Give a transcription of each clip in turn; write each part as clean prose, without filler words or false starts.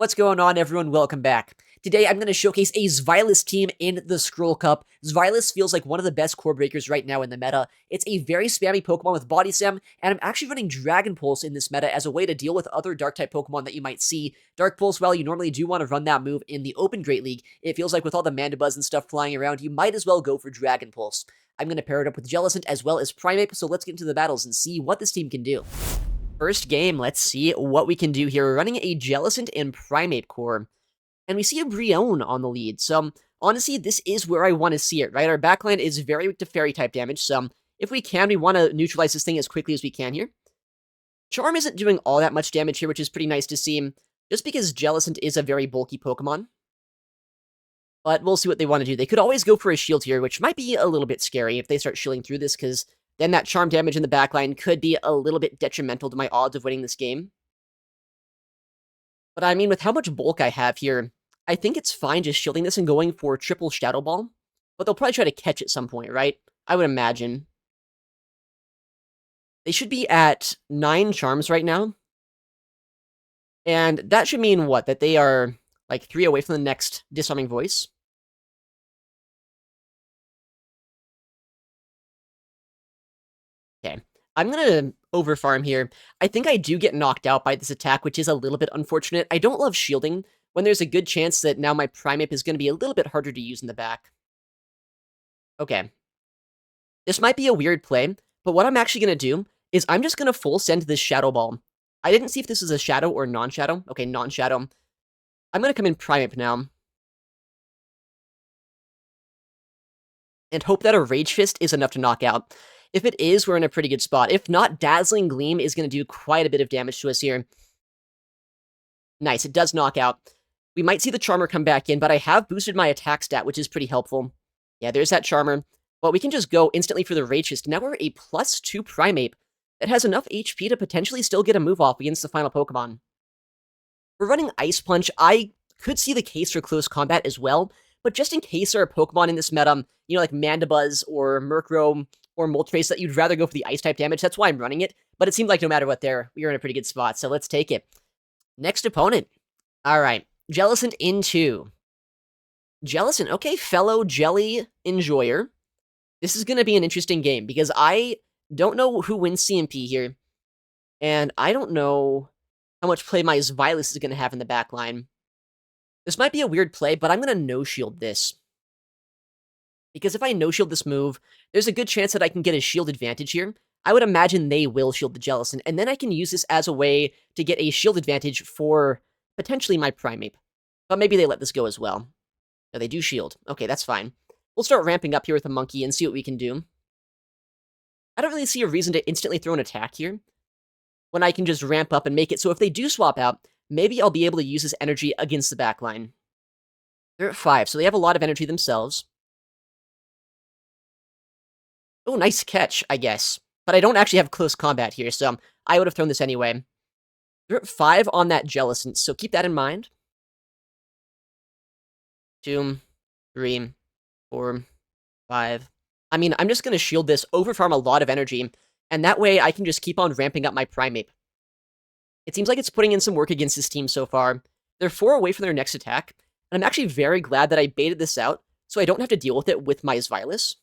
What's going on, everyone? Welcome back. Today, I'm going to showcase a Xvilus team in the Scroll Cup. Xvilus feels like one of the best core breakers right now in the meta. It's a very spammy Pokemon with Body Slam, and I'm actually running Dragon Pulse in this meta as a way to deal with other Dark-type Pokemon that you might see. Dark Pulse, while you normally do want to run that move in the Open Great League, it feels like with all the Mandibuzz and stuff flying around, you might as well go for Dragon Pulse. I'm going to pair it up with Jellicent as well as Primeape, so let's get into the battles and see what this team can do. First game, let's see what we can do here. We're running a Jellicent and Primeape core, and we see a Brion on the lead. So, honestly, this is where I want to see it, right? Our backline is very weak to Fairy-type damage, so if we can, we want to neutralize this thing as quickly as we can here. Charm isn't doing all that much damage here, which is pretty nice to see, just because Jellicent is a very bulky Pokemon. But we'll see what they want to do. They could always go for a shield here, which might be a little bit scary if they start shielding through this, because then that charm damage in the backline could be a little bit detrimental to my odds of winning this game. But I mean, with how much bulk I have here, I think it's fine just shielding this and going for triple Shadow Ball. But they'll probably try to catch at some point, right? I would imagine. They should be at 9 charms right now. And that should mean what? That they are like 3 away from the next Disarming Voice. Okay, I'm gonna overfarm here. I think I do get knocked out by this attack, which is a little bit unfortunate. I don't love shielding when there's a good chance that now my Primeape is going to be a little bit harder to use in the back. Okay. This might be a weird play, but what I'm actually going to do is I'm just going to full send this Shadow Ball. I didn't see if this is a Shadow or non-Shadow. Okay, non-Shadow. I'm going to come in Primeape now. And hope that a Rage Fist is enough to knock out. If it is, we're in a pretty good spot. If not, Dazzling Gleam is going to do quite a bit of damage to us here. Nice, it does knock out. We might see the Charmer come back in, but I have boosted my attack stat, which is pretty helpful. Yeah, there's that Charmer. Well, we can just go instantly for the Rage Fist. Now we're a +2 Primeape that has enough HP to potentially still get a move off against the final Pokemon. We're running Ice Punch. I could see the case for close combat as well, but just in case there are Pokemon in this meta, you know, like Mandibuzz or Murkrow or Moltres that you'd rather go for the Ice-type damage, that's why I'm running it. But it seemed like no matter what there, we were in a pretty good spot, so let's take it. Next opponent. Alright, Jellicent in 2. Jellicent, okay, fellow Jelly enjoyer. This is going to be an interesting game, because I don't know who wins CMP here, and I don't know how much play my Xvilus is going to have in the backline. This might be a weird play, but I'm going to no-shield this. Because if I no-shield this move, there's a good chance that I can get a shield advantage here. I would imagine they will shield the Jellicent, and then I can use this as a way to get a shield advantage for potentially my Primeape. But maybe they let this go as well. No, they do shield. Okay, that's fine. We'll start ramping up here with a Monkey and see what we can do. I don't really see a reason to instantly throw an attack here, when I can just ramp up and make it so if they do swap out, maybe I'll be able to use this energy against the backline. They're at 5, so they have a lot of energy themselves. Oh, nice catch, I guess. But I don't actually have close combat here, so I would have thrown this anyway. They're at 5 on that Jellicent, so keep that in mind. 2, 3, 4, 5. I mean, I'm just going to shield this, overfarm a lot of energy, and that way I can just keep on ramping up my Primeape. It seems like it's putting in some work against this team so far. They're 4 away from their next attack, and I'm actually very glad that I baited this out, so I don't have to deal with it with my Xvilus.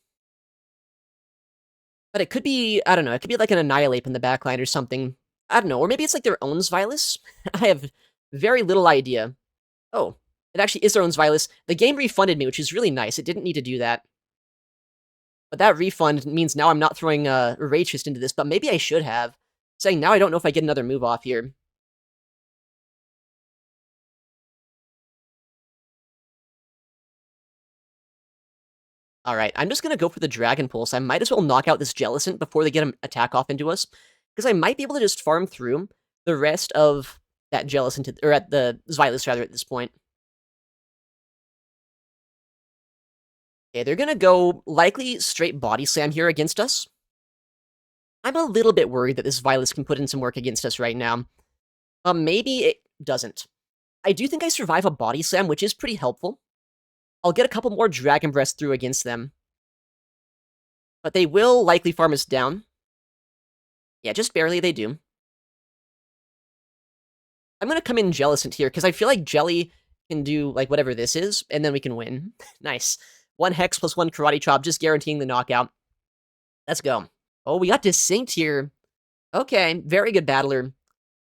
But it could be, I don't know, it could be like an Anihilape in the backline or something. I don't know, or maybe it's like their own Xvilus? I have very little idea. Oh, it actually is their own Xvilus. The game refunded me, which is really nice. It didn't need to do that. But that refund means now I'm not throwing a Rage Fist into this, but maybe I should have. Saying now I don't know if I get another move off here. Alright, I'm just going to go for the Dragon Pulse. I might as well knock out this Jellicent before they get an attack off into us, because I might be able to just farm through the rest of that Jellicent, or at the Xvilus rather at this point. Okay, they're going to go likely straight Body Slam here against us. I'm a little bit worried that this Xvilus can put in some work against us right now. Maybe it doesn't. I do think I survive a Body Slam, which is pretty helpful. I'll get a couple more Dragon Breaths through against them. But they will likely farm us down. Yeah, just barely they do. I'm gonna come in Jellicent here, because I feel like Jelly can do, like, whatever this is, and then we can win. Nice. 1 Hex plus 1 Karate Chop, just guaranteeing the knockout. Let's go. Oh, we got Distinct here. Okay, very good battler.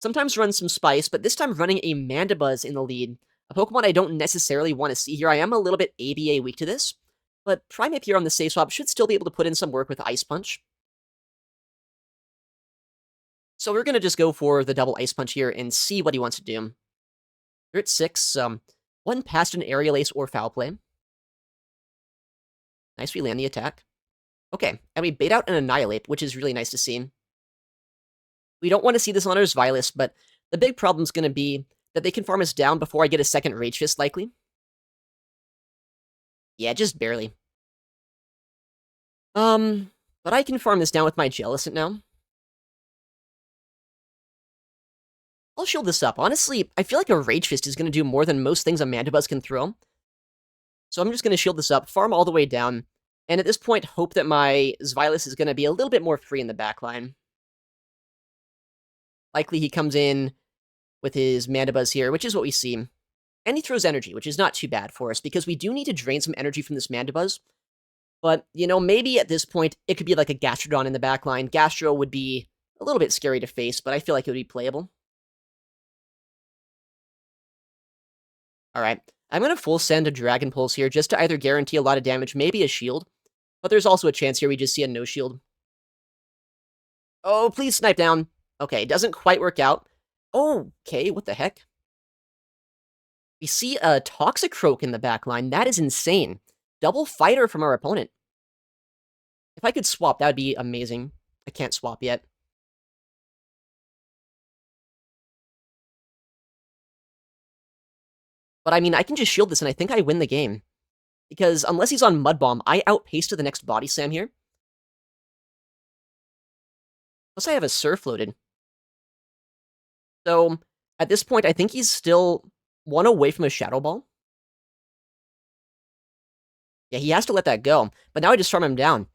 Sometimes runs some Spice, but this time running a Mandibuzz in the lead. A Pokemon I don't necessarily want to see here. I am a little bit ABA weak to this, but Primeape here on the safe swap should still be able to put in some work with Ice Punch. So we're going to just go for the double Ice Punch here and see what he wants to do. We're at 6. 1 past an Aerial Ace or Foul Play. Nice, we land the attack. Okay, and we bait out an Anihilape, which is really nice to see. We don't want to see this on our Zylus, but the big problem's going to be that they can farm us down before I get a second Rage Fist, likely. Yeah, just barely. But I can farm this down with my Jellicent now. I'll shield this up. Honestly, I feel like a Rage Fist is going to do more than most things a Mandibuzz can throw. So I'm just going to shield this up, farm all the way down, and at this point, hope that my Zylus is going to be a little bit more free in the backline. Likely he comes in with his Mandibuzz here, which is what we see. And he throws energy, which is not too bad for us, because we do need to drain some energy from this Mandibuzz. But, you know, maybe at this point, it could be like a Gastrodon in the backline. Gastro would be a little bit scary to face, but I feel like it would be playable. Alright, I'm going to full send a Dragon Pulse here, just to either guarantee a lot of damage, maybe a shield. But there's also a chance here we just see a no shield. Oh, please snipe down. Okay, it doesn't quite work out. Okay, what the heck? We see a Toxicroak in the backline. That is insane. Double fighter from our opponent. If I could swap, that would be amazing. I can't swap yet. But I mean, I can just shield this and I think I win the game. Because unless he's on Mud Bomb, I outpace to the next Body Slam here. Plus I have a Surf loaded. So, at this point, I think he's still 1 away from a Shadow Ball. Yeah, he has to let that go. But now I just farm him down.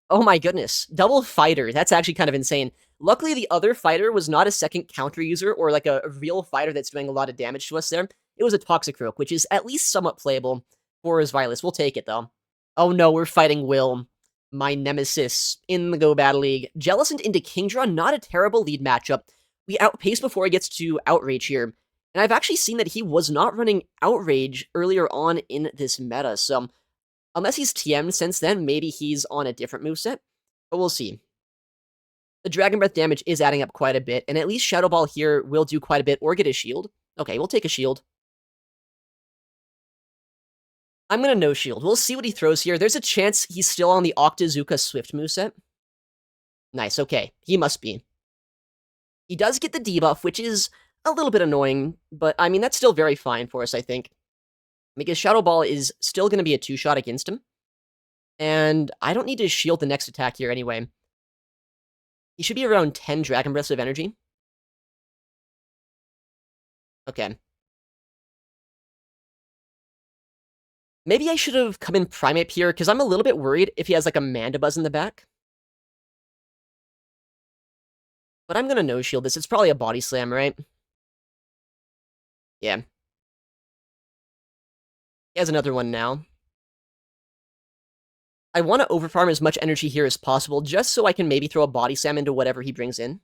Oh my goodness. Double fighter. That's actually kind of insane. Luckily, the other fighter was not a second counter user or like a real fighter that's doing a lot of damage to us there. It was a Toxicroak, which is at least somewhat playable for his Zylus. We'll take it, though. Oh no, we're fighting Will, my nemesis in the Go Battle League. Jellicent into Kingdra, not a terrible lead matchup. We outpace before he gets to Outrage here. And I've actually seen that he was not running Outrage earlier on in this meta, so unless he's TM'd since then, maybe he's on a different moveset, but we'll see. The Dragon Breath damage is adding up quite a bit, and at least Shadow Ball here will do quite a bit, or get a shield. Okay, we'll take a shield. I'm gonna no shield. We'll see what he throws here. There's a chance he's still on the Octazooka Swift moveset. Nice, okay. He must be. He does get the debuff, which is a little bit annoying, but I mean, that's still very fine for us, I think. Because Shadow Ball is still going to be a 2-shot against him. And I don't need to shield the next attack here anyway. He should be around 10 Dragon Breaths of energy. Okay. Maybe I should have come in Primeape here, because I'm a little bit worried if he has like a Mandibuzz in the back. But I'm going to no-shield this. It's probably a Body Slam, right? Yeah. He has another one now. I want to overfarm as much energy here as possible, just so I can maybe throw a Body Slam into whatever he brings in.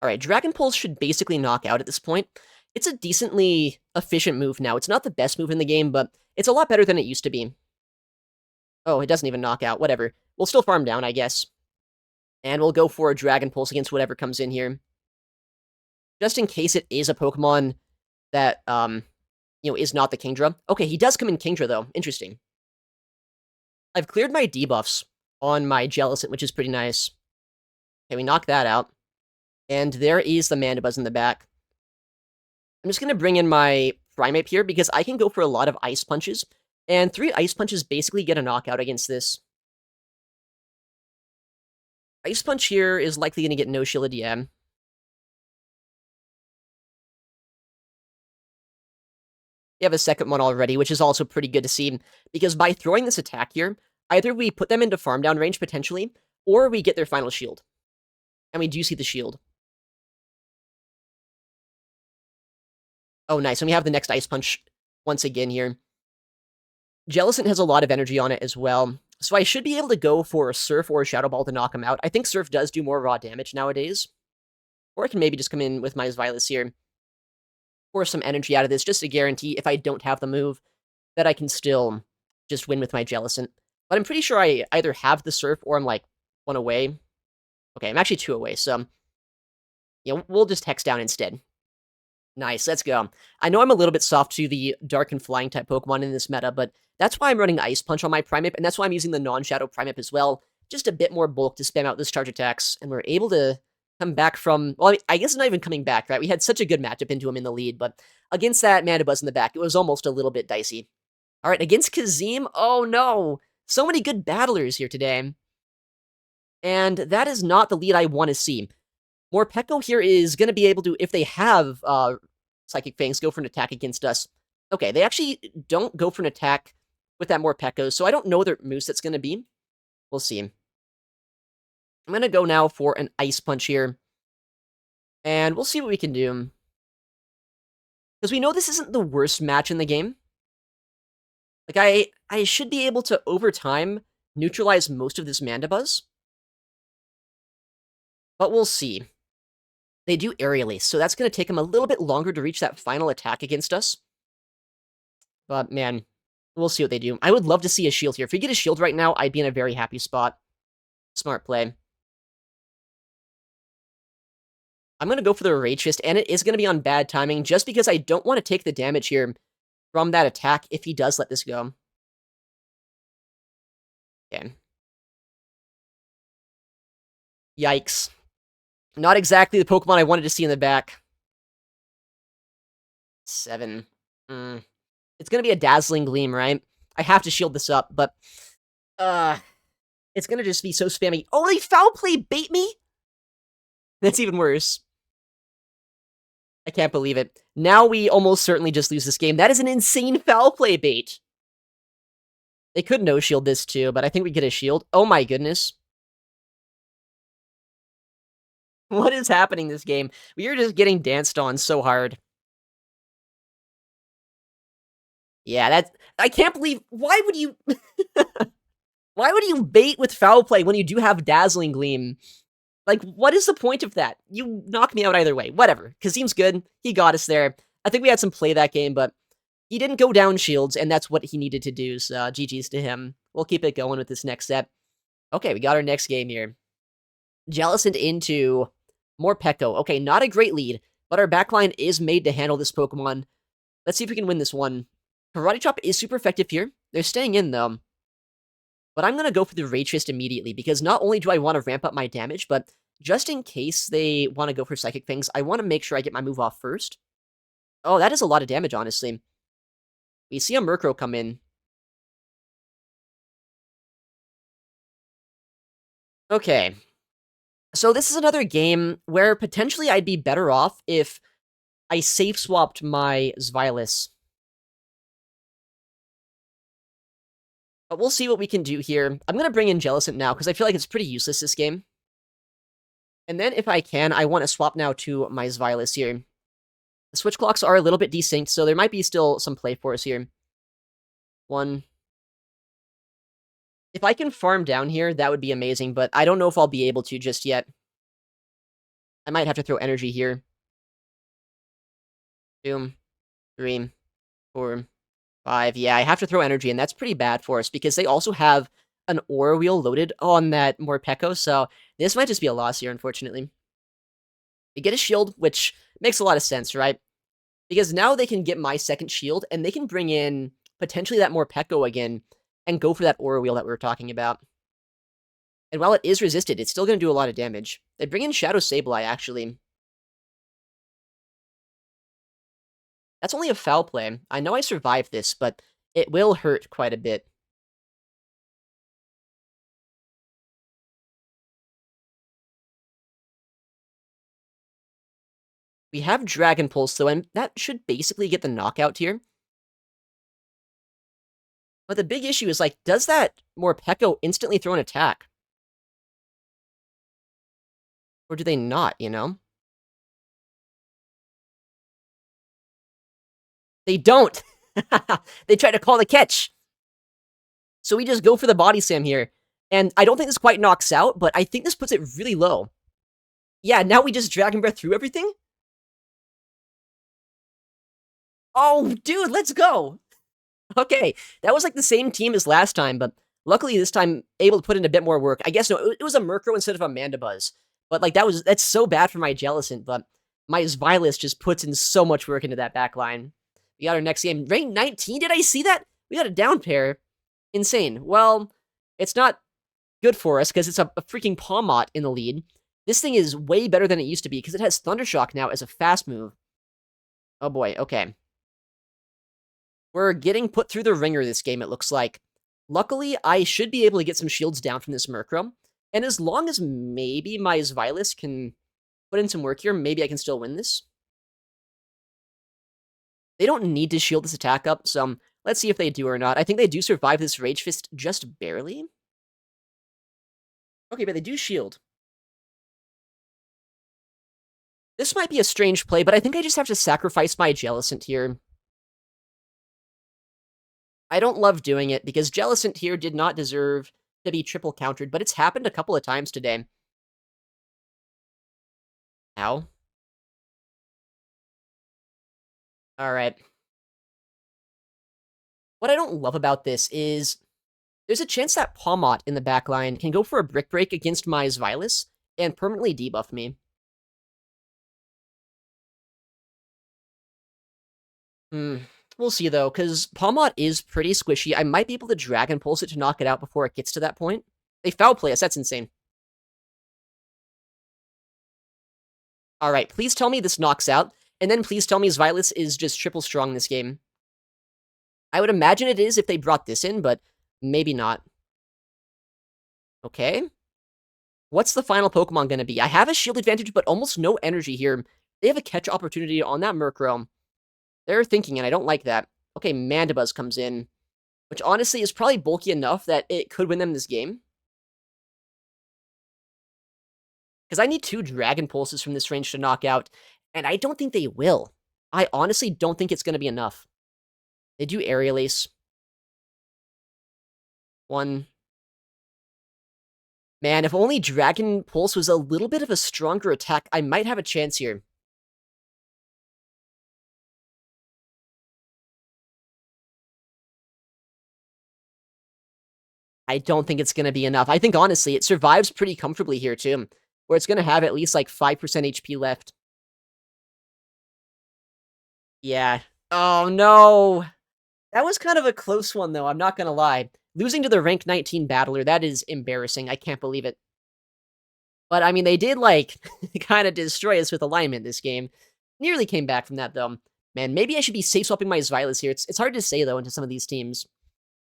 Alright, Dragon Pulse should basically knock out at this point. It's a decently efficient move now. It's not the best move in the game, but it's a lot better than it used to be. Oh, it doesn't even knock out. Whatever. We'll still farm down, I guess. And we'll go for a Dragon Pulse against whatever comes in here. Just in case it is a Pokemon that, is not the Kingdra. Okay, he does come in Kingdra, though. Interesting. I've cleared my debuffs on my Jellicent, which is pretty nice. Okay, we knock that out. And there is the Mandibuzz in the back. I'm just going to bring in my Primeape here, because I can go for a lot of Ice Punches. And 3 Ice Punches basically get a knockout against this. Ice Punch here is likely going to get no-shielded, yeah. We have a second one already, which is also pretty good to see, because by throwing this attack here, either we put them into farm down range, potentially, or we get their final shield. And we do see the shield. Oh, nice. And we have the next Ice Punch once again here. Jellicent has a lot of energy on it as well. So I should be able to go for a Surf or a Shadow Ball to knock him out. I think Surf does do more raw damage nowadays. Or I can maybe just come in with my Xylis here. Pour some energy out of this just to guarantee if I don't have the move that I can still just win with my Jellicent. But I'm pretty sure I either have the Surf or I'm like 1 away. Okay, I'm actually 2 away, so yeah, we'll just Hex down instead. Nice, let's go. I know I'm a little bit soft to the Dark and Flying type Pokemon in this meta, but that's why I'm running Ice Punch on my Primeape, and that's why I'm using the non-Shadow Primeape as well. Just a bit more bulk to spam out those charge attacks, and we're able to come back from... Well, I guess it's not even coming back, right? We had such a good matchup into him in the lead, but against that Mandibuzz in the back, it was almost a little bit dicey. Alright, against Kazim, oh no! So many good battlers here today. And that is not the lead I want to see. Morpeko here is going to be able to, if they have Psychic Fangs, go for an attack against us. Okay, they actually don't go for an attack with that Morpeko, so I don't know what their moveset's going to be. We'll see. I'm going to go now for an Ice Punch here. And we'll see what we can do. Because we know this isn't the worst match in the game. Like, I should be able to, over time, neutralize most of this Mandibuzz. But we'll see. They do Aerial Ace, so that's going to take them a little bit longer to reach that final attack against us. But, man, we'll see what they do. I would love to see a shield here. If we get a shield right now, I'd be in a very happy spot. Smart play. I'm going to go for the Rage Fist, and it is going to be on bad timing, just because I don't want to take the damage here from that attack if he does let this go. Okay. Yikes. Not exactly the Pokemon I wanted to see in the back. 7. It's gonna be a Dazzling Gleam, right? I have to shield this up, but... it's gonna just be so spammy. Oh, they Foul Play bait me? That's even worse. I can't believe it. Now we almost certainly just lose this game. That is an insane Foul Play bait. They could no-shield this too, but I think we get a shield. Oh my goodness. What is happening this game? We are just getting danced on so hard. Yeah, that's... I can't believe... Why would you... Why would you bait with Foul Play when you do have Dazzling Gleam? Like, what is the point of that? You knock me out either way. Whatever. Kazim's good. He got us there. I think we had some play that game, but he didn't go down shields, and that's what he needed to do, so GG's to him. We'll keep it going with this next set. Okay, we got our next game here. Jellicent into Morpeko. Okay, not a great lead, but our backline is made to handle this Pokemon. Let's see if we can win this one. Karate Chop is super effective here. They're staying in, though. But I'm going to go for the Rage Fist immediately, because not only do I want to ramp up my damage, but just in case they want to go for Psychic Fangs, I want to make sure I get my move off first. Oh, that is a lot of damage, honestly. We see a Murkrow come in. Okay. So this is another game where potentially I'd be better off if I safe-swapped my Xylis. But we'll see what we can do here. I'm going to bring in Jellicent now, because I feel like it's pretty useless this game. And then, if I can, I want to swap now to my Xylis here. The switch clocks are a little bit desynced, so there might be still some play for us here. 1. If I can farm down here, that would be amazing, but I don't know if I'll be able to just yet. I might have to throw energy here. 2, 3, 4, 5. Yeah, I have to throw energy, and that's pretty bad for us, because they also have an Aura Wheel loaded on that Morpeko, so this might just be a loss here, unfortunately. We get a shield, which makes a lot of sense, right? Because now they can get my second shield, and they can bring in potentially that Morpeko again, and go for that Aura Wheel that we were talking about. And while it is resisted, it's still going to do a lot of damage. They bring in Shadow Sableye, actually. That's only a Foul Play. I know I survived this, but it will hurt quite a bit. We have Dragon Pulse, though, and that should basically get the knockout here. But the big issue is, like, does that Morpeko instantly throw an attack? Or do they not, you know? They don't! They try to call the catch! So we just go for the body slam here. And I don't think this quite knocks out, but I think this puts it really low. Yeah, now we just Dragon Breath through everything? Oh, dude, let's go! Okay, that was like the same team as last time, but luckily this time able to put in a bit more work. I guess no, it was a Murkrow instead of a Mandibuzz. But like that's so bad for my Jellicent, but my Violet just puts in so much work into that back line. We got our next game. Rank 19, did I see that? We got a down pair. Insane. Well, it's not good for us because it's a freaking Pawmot in the lead. This thing is way better than it used to be because it has Thundershock now as a fast move. Oh boy, okay. We're getting put through the ringer this game, it looks like. Luckily, I should be able to get some shields down from this Murkrow. And as long as maybe my Violet can put in some work here, maybe I can still win this. They don't need to shield this attack up, so let's see if they do or not. I think they do survive this Rage Fist just barely. Okay, but they do shield. This might be a strange play, but I think I just have to sacrifice my Jellicent here. I don't love doing it, because Jellicent here did not deserve to be triple countered, but it's happened a couple of times today. Ow. Alright. What I don't love about this is there's a chance that Pawmot in the backline can go for a Brick Break against my Violet and permanently debuff me. We'll see, though, because Pawmot is pretty squishy. I might be able to Dragon Pulse it to knock it out before it gets to that point. They foul play us. That's insane. Alright, please tell me this knocks out, and then please tell me his Violet is just triple strong in this game. I would imagine it is if they brought this in, but maybe not. Okay. What's the final Pokemon going to be? I have a shield advantage, but almost no energy here. They have a catch opportunity on that Murkrow. They're thinking, and I don't like that. Okay, Mandibuzz comes in, which honestly is probably bulky enough that it could win them this game. Because I need 2 Dragon Pulses from this range to knock out, and I don't think they will. I honestly don't think it's going to be enough. They do Aerial Ace. 1. Man, if only Dragon Pulse was a little bit of a stronger attack, I might have a chance here. I don't think it's going to be enough. I think, honestly, it survives pretty comfortably here, too, where it's going to have at least, like, 5% HP left. Yeah. Oh, no. That was kind of a close one, though, I'm not going to lie. Losing to the rank 19 battler, that is embarrassing. I can't believe it. But, I mean, they did, like, kind of destroy us with alignment this game. Nearly came back from that, though. Man, maybe I should be safe swapping my Violet here. It's hard to say, though, into some of these teams.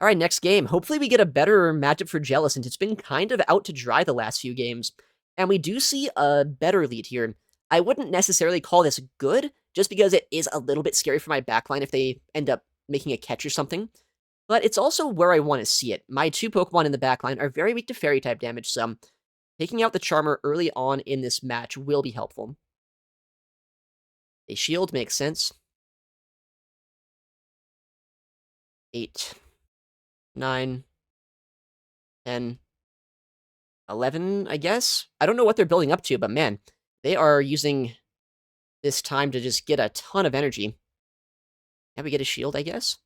All right, next game. Hopefully we get a better matchup for Jellicent. It's been kind of out to dry the last few games. And we do see a better lead here. I wouldn't necessarily call this good, just because it is a little bit scary for my backline if they end up making a catch or something. But it's also where I want to see it. My 2 Pokemon in the backline are very weak to Fairy-type damage, so taking out the Charmer early on in this match will be helpful. A shield makes sense. 8, 9, 10, 11, I guess? I don't know what they're building up to, but man, they are using this time to just get a ton of energy. Can we get a shield, I guess?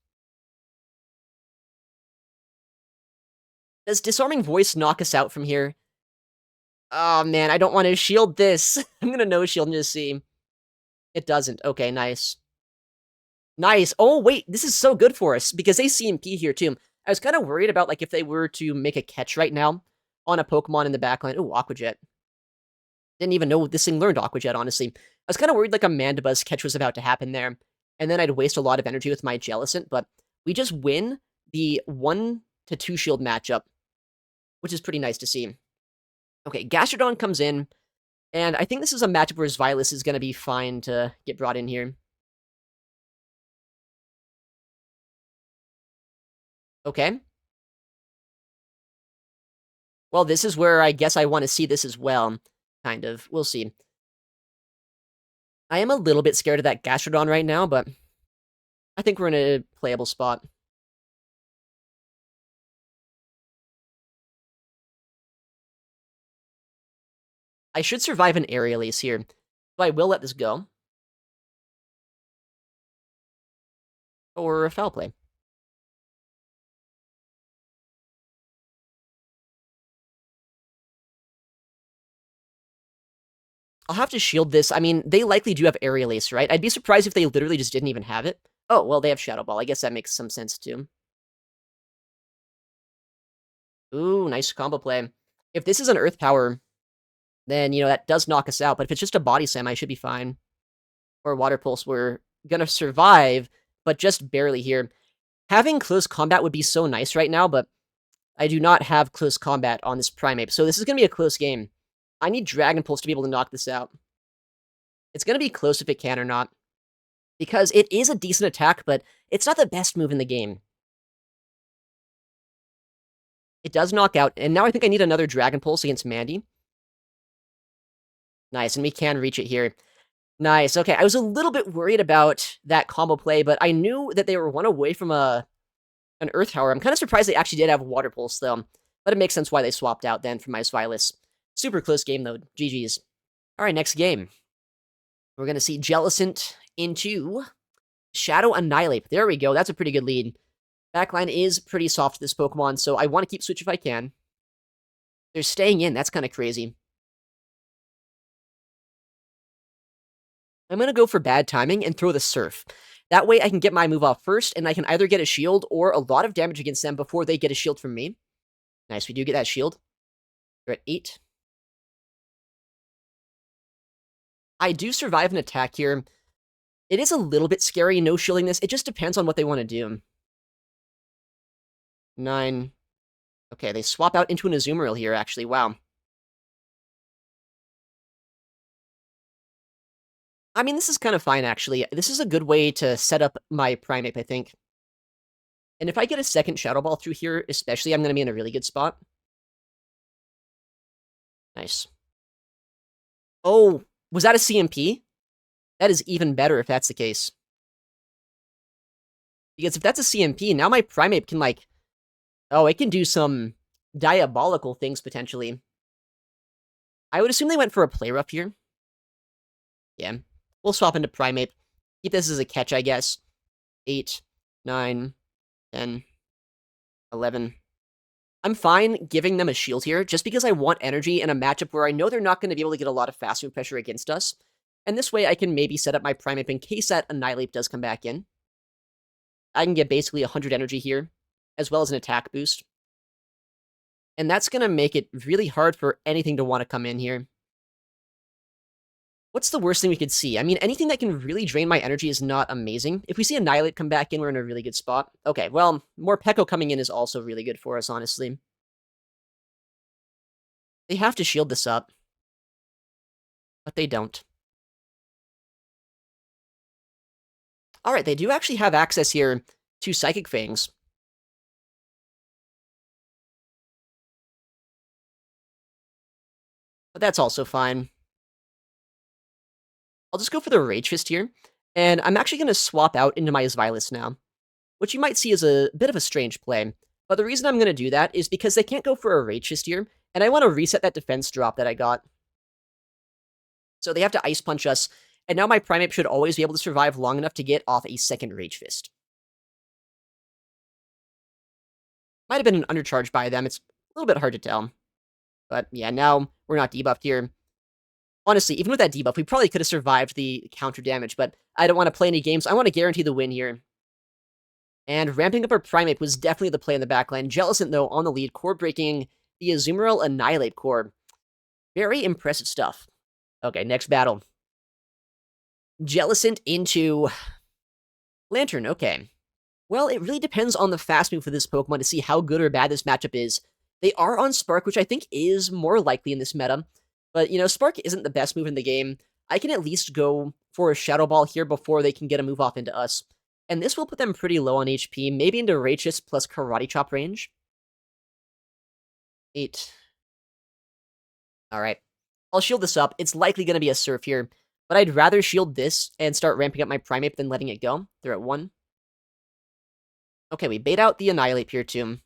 Does Disarming Voice knock us out from here? Oh man, I don't want to shield this. I'm gonna no-shield and just see. It doesn't. Okay, nice. Nice. Oh, wait, this is so good for us, because they CMP here, too. I was kind of worried about, like, if they were to make a catch right now on a Pokemon in the backline. Oh, Aqua Jet. Didn't even know this thing learned Aqua Jet, honestly. I was kind of worried, like, a Mandibuzz catch was about to happen there, and then I'd waste a lot of energy with my Jellicent, but we just win the 1 to 2 shield matchup, which is pretty nice to see. Okay, Gastrodon comes in, and I think this is a matchup where his Violet is going to be fine to get brought in here. Okay. Well, this is where I guess I want to see this as well. Kind of. We'll see. I am a little bit scared of that Gastrodon right now, but I think we're in a playable spot. I should survive an Aerial Ace here, so I will let this go. Or a Foul Play. I'll have to shield this. I mean, they likely do have Aerial Ace, right? I'd be surprised if they literally just didn't even have it. Oh, well, they have Shadow Ball. I guess that makes some sense, too. Ooh, nice combo play. If this is an Earth Power, then, that does knock us out. But if it's just a Body Slam, I should be fine. Or Water Pulse, we're gonna survive, but just barely here. Having close combat would be so nice right now, but I do not have close combat on this Primeape, so this is gonna be a close game. I need Dragon Pulse to be able to knock this out. It's gonna be close if it can or not, because it is a decent attack, but it's not the best move in the game. It does knock out, and now I think I need another Dragon Pulse against Mandy. Nice, and we can reach it here. Nice, okay, I was a little bit worried about that combo play, but I knew that they were one away from an Earth Tower. I'm kind of surprised they actually did have Water Pulse, though, but it makes sense why they swapped out then from Ice Violus. Super close game, though. GG's. Alright, next game. We're going to see Jellicent into Shadow Anihilape. There we go, that's a pretty good lead. Backline is pretty soft to this Pokemon, so I want to keep Switch if I can. They're staying in, that's kind of crazy. I'm going to go for bad timing and throw the Surf. That way I can get my move off first, and I can either get a shield or a lot of damage against them before they get a shield from me. Nice, we do get that shield. We're at 8. I do survive an attack here. It is a little bit scary, no shielding this. It just depends on what they want to do. 9. Okay, they swap out into an Azumarill here, actually. Wow. I mean, this is kind of fine, actually. This is a good way to set up my Primeape, I think. And if I get a second Shadow Ball through here, especially, I'm going to be in a really good spot. Nice. Oh, was that a CMP? That is even better if that's the case. Because if that's a CMP, now my Primeape can, oh, it can do some diabolical things, potentially. I would assume they went for a Play Rough here. Yeah. We'll swap into Primeape. Keep this as a catch, I guess. 8, 9, 10, 11. I'm fine giving them a shield here, just because I want energy in a matchup where I know they're not going to be able to get a lot of fast move pressure against us. And this way I can maybe set up my Primeape in case that Anihilape does come back in. I can get basically 100 energy here, as well as an attack boost. And that's going to make it really hard for anything to want to come in here. What's the worst thing we could see? I mean, anything that can really drain my energy is not amazing. If we see Anihilape come back in, we're in a really good spot. Okay, well, Morpeko coming in is also really good for us, honestly. They have to shield this up. But they don't. Alright, they do actually have access here to Psychic Fangs. But that's also fine. I'll just go for the Rage Fist here, and I'm actually going to swap out into my Isviolus now, which you might see as a bit of a strange play. But the reason I'm going to do that is because they can't go for a Rage Fist here, and I want to reset that defense drop that I got. So they have to Ice Punch us, and now my Primeape should always be able to survive long enough to get off a second Rage Fist. Might have been an undercharge by them, it's a little bit hard to tell. But yeah, now we're not debuffed here. Honestly, even with that debuff, we probably could have survived the counter damage, but I don't want to play any games. I want to guarantee the win here. And ramping up our Primeape was definitely the play in the backline. Jellicent, though, on the lead, core breaking the Azumarill Anihilape core. Very impressive stuff. Okay, next battle. Jellicent into Lantern, okay. Well, it really depends on the fast move for this Pokemon to see how good or bad this matchup is. They are on Spark, which I think is more likely in this meta. But, Spark isn't the best move in the game. I can at least go for a Shadow Ball here before they can get a move off into us. And this will put them pretty low on HP, maybe into Rage Fist plus Karate Chop range. 8. Alright. I'll shield this up. It's likely going to be a Surf here, but I'd rather shield this and start ramping up my Primeape than letting it go. They're at 1. Okay, we bait out the Anihilape here, too.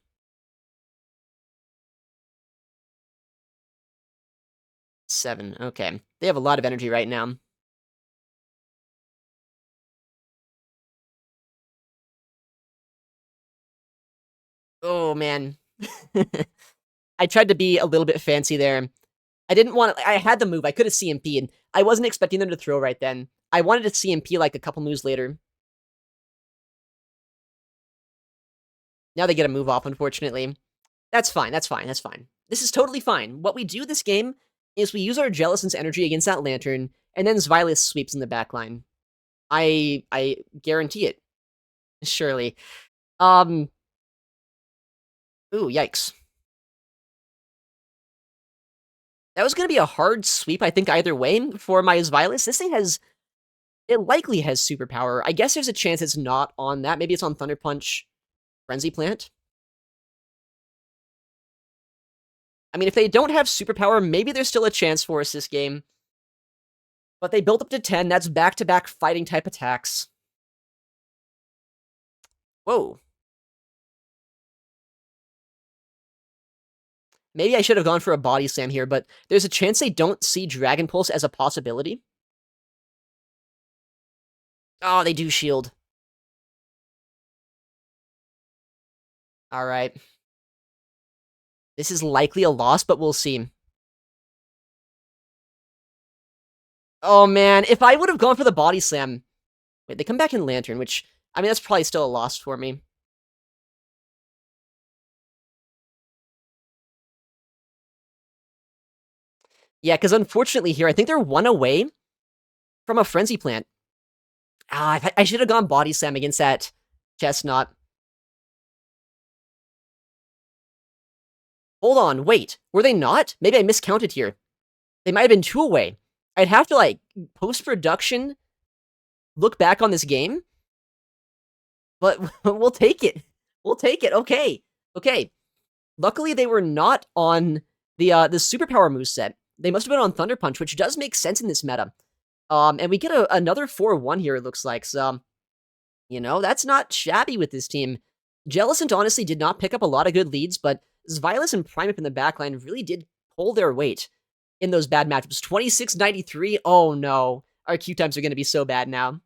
Seven. Okay. They have a lot of energy right now. Oh, man. I tried to be a little bit fancy there. I didn't want to... I had the move. I could have CMP'd. I wasn't expecting them to throw right then. I wanted to CMP like a couple moves later. Now they get a move off, unfortunately. That's fine. That's fine. That's fine. This is totally fine. What we do this game is we use our Jellicent's energy against that Lantern, and then Xylis sweeps in the backline. I guarantee it. Surely. Ooh, yikes. That was going to be a hard sweep, I think, either way for my Xylis. This thing has... It likely has superpower. I guess there's a chance it's not on that. Maybe it's on Thunder Punch, Frenzy Plant. I mean, if they don't have superpower, maybe there's still a chance for us this game. But they built up to 10. That's back-to-back fighting type attacks. Whoa. Maybe I should have gone for a Body Slam here, but there's a chance they don't see Dragon Pulse as a possibility. Oh, they do shield. Alright. This is likely a loss, but we'll see. Oh, man. If I would have gone for the Body Slam... Wait, they come back in Lantern, which... I mean, that's probably still a loss for me. Yeah, because unfortunately here, I think they're 1 away from a Frenzy Plant. Ah, I should have gone Body Slam against that Chestnut. Hold on, wait. Were they not? Maybe I miscounted here. They might have been 2 away. I'd have to, like, post-production look back on this game. But we'll take it. We'll take it. Okay. Okay. Luckily, they were not on the superpower moveset. They must have been on Thunder Punch, which does make sense in this meta. And we get another 4-1 here, it looks like. So, you know, that's not shabby with this team. Jellicent honestly did not pick up a lot of good leads, but Xylis and Primeape in the backline really did pull their weight in those bad matchups. 26-93. Oh no. Our Q times are going to be so bad now.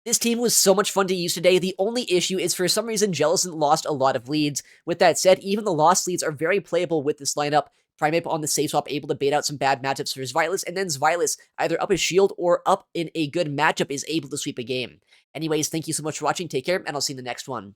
This team was so much fun to use today. The only issue is for some reason Jellicent lost a lot of leads. With that said, even the lost leads are very playable with this lineup. Primeape on the safe swap able to bait out some bad matchups for Xylis, and then Xylis, either up his shield or up in a good matchup, is able to sweep a game. Anyways, thank you so much for watching. Take care, and I'll see you in the next one.